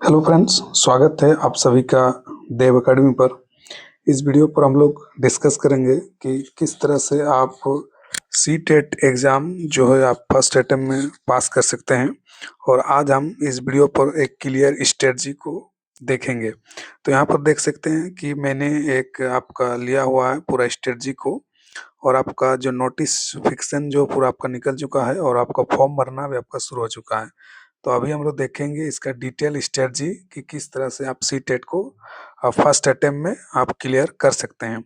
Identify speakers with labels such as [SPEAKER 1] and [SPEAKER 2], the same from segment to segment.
[SPEAKER 1] Hello friends, स्वागत है आप सभी का देव अकेडमी पर। इस वीडियो पर हम लोग डिस्कस करेंगे कि किस तरह से आप सी टेट एग्ज़ाम जो है आप फर्स्ट अटेम्प्ट में पास कर सकते हैं। और आज हम इस वीडियो पर एक क्लियर स्ट्रेटजी को देखेंगे। तो यहाँ पर देख सकते हैं कि मैंने एक आपका लिया हुआ है पूरा स्ट्रेटजी को, और आपका जो नोटिफिकेशन जो पूरा आपका निकल चुका है और आपका फॉर्म भरना भी आपका शुरू हो चुका है। तो अभी हम लोग देखेंगे इसका डिटेल स्ट्रेटजी कि किस तरह से आप सी टेट को फर्स्ट अटेम्प्ट में आप क्लियर कर सकते हैं।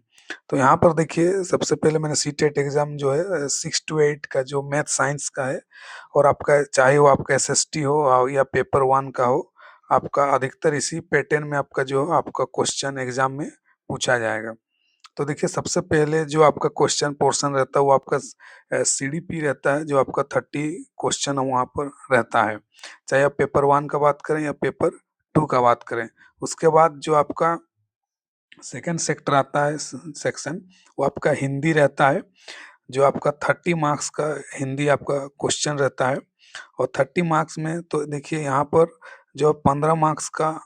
[SPEAKER 1] तो यहाँ पर देखिए, सबसे पहले मैंने सी टेट एग्ज़ाम जो है 6 to 8 का जो मैथ साइंस का है, और आपका चाहे वो आपका एसएसटी हो या पेपर 1 का हो, आपका अधिकतर इसी पैटर्न में आपका जो आपका क्वेश्चन एग्ज़ाम में पूछा जाएगा। तो देखिए, सबसे पहले जो आपका क्वेश्चन पोर्शन रहता है वो आपका सीडीपी रहता है, जो आपका 30 क्वेश्चन वहाँ पर रहता है, चाहे आप पेपर 1 का बात करें या पेपर 2 का बात करें। उसके बाद जो आपका सेकंड सेक्टर आता है सेक्शन, वो आपका हिंदी रहता है, जो आपका 30 मार्क्स का हिंदी आपका क्वेश्चन रहता है। और 30 मार्क्स में तो देखिए यहाँ पर जो 15 मार्क्स का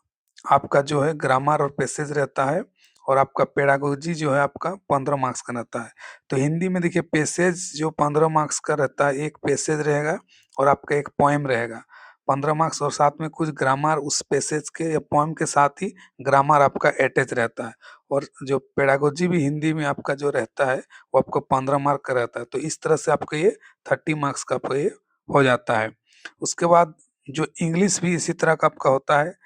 [SPEAKER 1] आपका जो है ग्रामर और पैसेज रहता है, और आपका पेडागोजी जो है आपका 15 मार्क्स का रहता है। तो हिंदी में देखिए, पैसेज जो 15 मार्क्स का रहता है, एक पैसेज रहेगा और आपका एक पोएम रहेगा 15 मार्क्स, और साथ में कुछ ग्रामर उस पैसेज के या पोएम के साथ ही ग्रामर आपका अटैच रहता है। और जो पेडागोजी भी हिंदी में आपका जो रहता है वो आपको 15 मार्क का रहता है। तो इस तरह से आपका ये 30 मार्क्स का आपका ये हो जाता है। उसके बाद जो इंग्लिश भी इसी तरह का आपका होता है,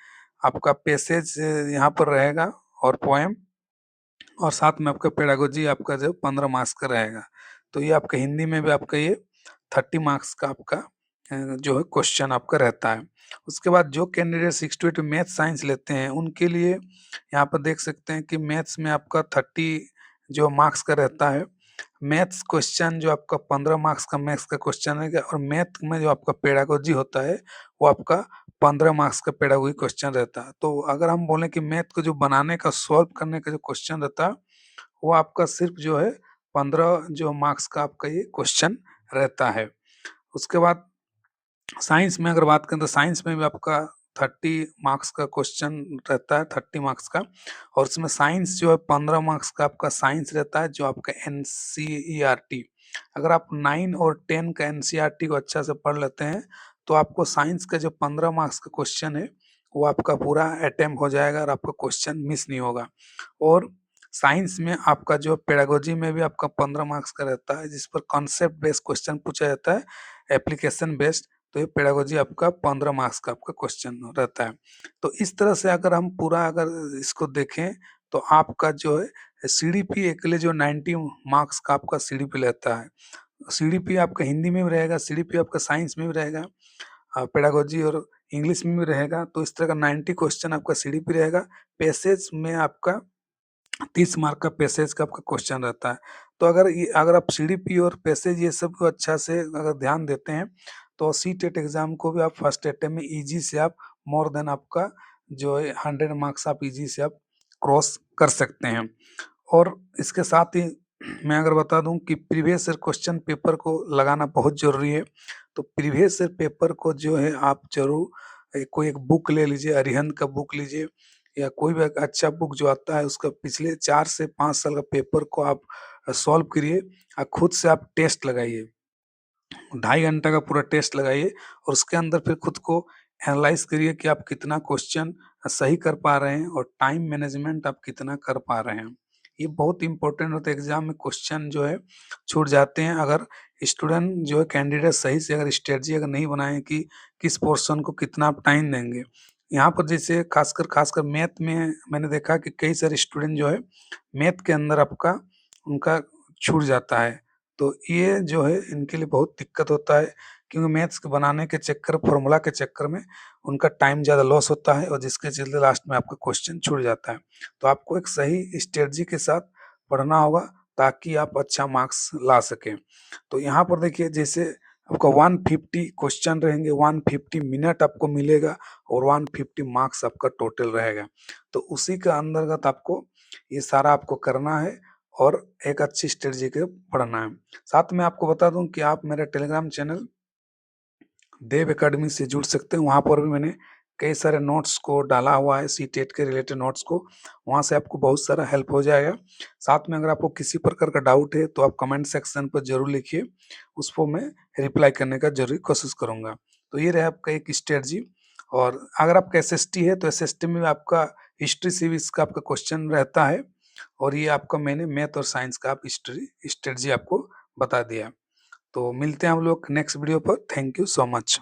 [SPEAKER 1] आपका पैसेज यहाँ पर रहेगा और पोएम, और साथ में आपका पेडागोजी आपका जो 15 मार्क्स का रहेगा। तो ये आपका हिंदी में भी आपका ये 30 मार्क्स का आपका जो है क्वेश्चन आपका रहता है। उसके बाद जो कैंडिडेट 6 to 8 मैथ साइंस लेते हैं उनके लिए यहाँ पर देख सकते हैं कि मैथ्स में आपका 30 जो मार्क्स का रहता है। मैथ्स क्वेश्चन जो आपका 15 मार्क्स का मैथ्स का क्वेश्चन है, और मैथ में जो आपका पेडागोजी होता है वो आपका 15 मार्क्स का पेडागोजी क्वेश्चन रहता है। तो अगर हम बोलें कि मैथ को जो बनाने का, सॉल्व करने का जो क्वेश्चन रहता है, वो आपका सिर्फ जो है 15 जो मार्क्स का आपका ये क्वेश्चन रहता है। उसके बाद साइंस में अगर बात करें तो साइंस में भी आपका 30 मार्क्स का क्वेश्चन रहता है, 30 मार्क्स का। और उसमें साइंस जो है 15 मार्क्स का आपका साइंस रहता है, जो आपका एनसीईआरटी। अगर आप 9 और 10 का एनसीईआरटी को अच्छा से पढ़ लेते हैं तो आपको साइंस का जो 15 मार्क्स का क्वेश्चन है वो आपका पूरा अटेम्प्ट हो जाएगा और आपका क्वेश्चन मिस नहीं होगा। और साइंस में आपका जो पेडागोजी में भी आपका 15 मार्क्स का रहता है, जिस पर कॉन्सेप्ट बेस्ड क्वेश्चन पूछा जाता है, एप्लीकेशन बेस्ड। तो ये पेडागोजी आपका 15 मार्क्स का आपका क्वेश्चन रहता है। तो इस तरह से अगर हम पूरा अगर इसको देखें तो आपका जो है सीडीपी के लिए जो 90 मार्क्स का आपका सीडीपी रहता है। सीडीपी आपका हिंदी में भी रहेगा, सीडीपी आपका साइंस में भी रहेगा, पेडागोजी और इंग्लिश में भी रहेगा। तो इस तरह का 90 क्वेश्चन आपका सीडीपी रहेगा। पैसेज में आपका 30 मार्क का पैसेज का आपका क्वेश्चन रहता है। तो अगर आप सीडीपी और पैसेज ये सब को अच्छा से अगर ध्यान देते हैं तो सी टेट एग्जाम को भी आप फर्स्ट अटेम्प्ट में इजी से आप मोर देन आपका जो है 100 मार्क्स आप इजी से आप क्रॉस कर सकते हैं। और इसके साथ ही मैं अगर बता दूं कि प्रीवियस ईयर क्वेश्चन पेपर को लगाना बहुत ज़रूरी है। तो प्रीवियस ईयर पेपर को जो है आप ज़रूर कोई एक बुक ले लीजिए, अरिहंत का बुक लीजिए, या कोई भी एक अच्छा बुक जो आता है उसका पिछले 4 से 5 साल का पेपर को आप सॉल्व करिए और खुद से आप टेस्ट लगाइए। 2.5 घंटा का पूरा टेस्ट लगाइए और उसके अंदर फिर खुद को एनालाइज़ करिए कि आप कितना क्वेश्चन सही कर पा रहे हैं और टाइम मैनेजमेंट आप कितना कर पा रहे हैं। ये बहुत इम्पोर्टेंट होता है, एग्ज़ाम में क्वेश्चन जो है छूट जाते हैं अगर स्टूडेंट जो है कैंडिडेट सही से अगर स्ट्रेटजी अगर नहीं बनाए कि किस पोर्शन को कितना आप टाइम देंगे। यहाँ पर जैसे खासकर मैथ में मैंने देखा कि कई सारे स्टूडेंट जो है मैथ के अंदर आपका उनका छूट जाता है। तो ये जो है इनके लिए बहुत दिक्कत होता है, क्योंकि मैथ्स के बनाने के चक्कर, फॉर्मूला के चक्कर में उनका टाइम ज़्यादा लॉस होता है और जिसके चलते लास्ट में आपका क्वेश्चन छूट जाता है। तो आपको एक सही स्ट्रेटजी के साथ पढ़ना होगा ताकि आप अच्छा मार्क्स ला सकें। तो यहाँ पर देखिए, जैसे आपका 150 क्वेश्चन रहेंगे, 150 मिनट आपको मिलेगा और 150 मार्क्स आपका टोटल रहेगा। तो उसी के अंतर्गत आपको ये सारा आपको करना है और एक अच्छी स्ट्रेटजी के पढ़ना है। साथ में आपको बता दूं कि आप मेरा टेलीग्राम चैनल देव अकेडमी से जुड़ सकते हैं। वहाँ पर भी मैंने कई सारे नोट्स को डाला हुआ है, सीटेट के रिलेटेड नोट्स को, वहाँ से आपको बहुत सारा हेल्प हो जाएगा। साथ में अगर आपको किसी प्रकार का डाउट है तो आप कमेंट सेक्शन पर ज़रूर लिखिए, उसको मैं रिप्लाई करने का ज़रूर कोशिश करूँगा। तो ये रहा आपका एक स्ट्रेटजी। और अगर आपका एसएसटी है तो एसएसटी में आपका हिस्ट्री सिविक्स का आपका क्वेश्चन रहता है, और ये आपका मैंने मैथ और साइंस का आप हिस्ट्री स्ट्रेटजी आपको बता दिया। तो मिलते हैं हम लोग नेक्स्ट वीडियो पर। Thank you so much.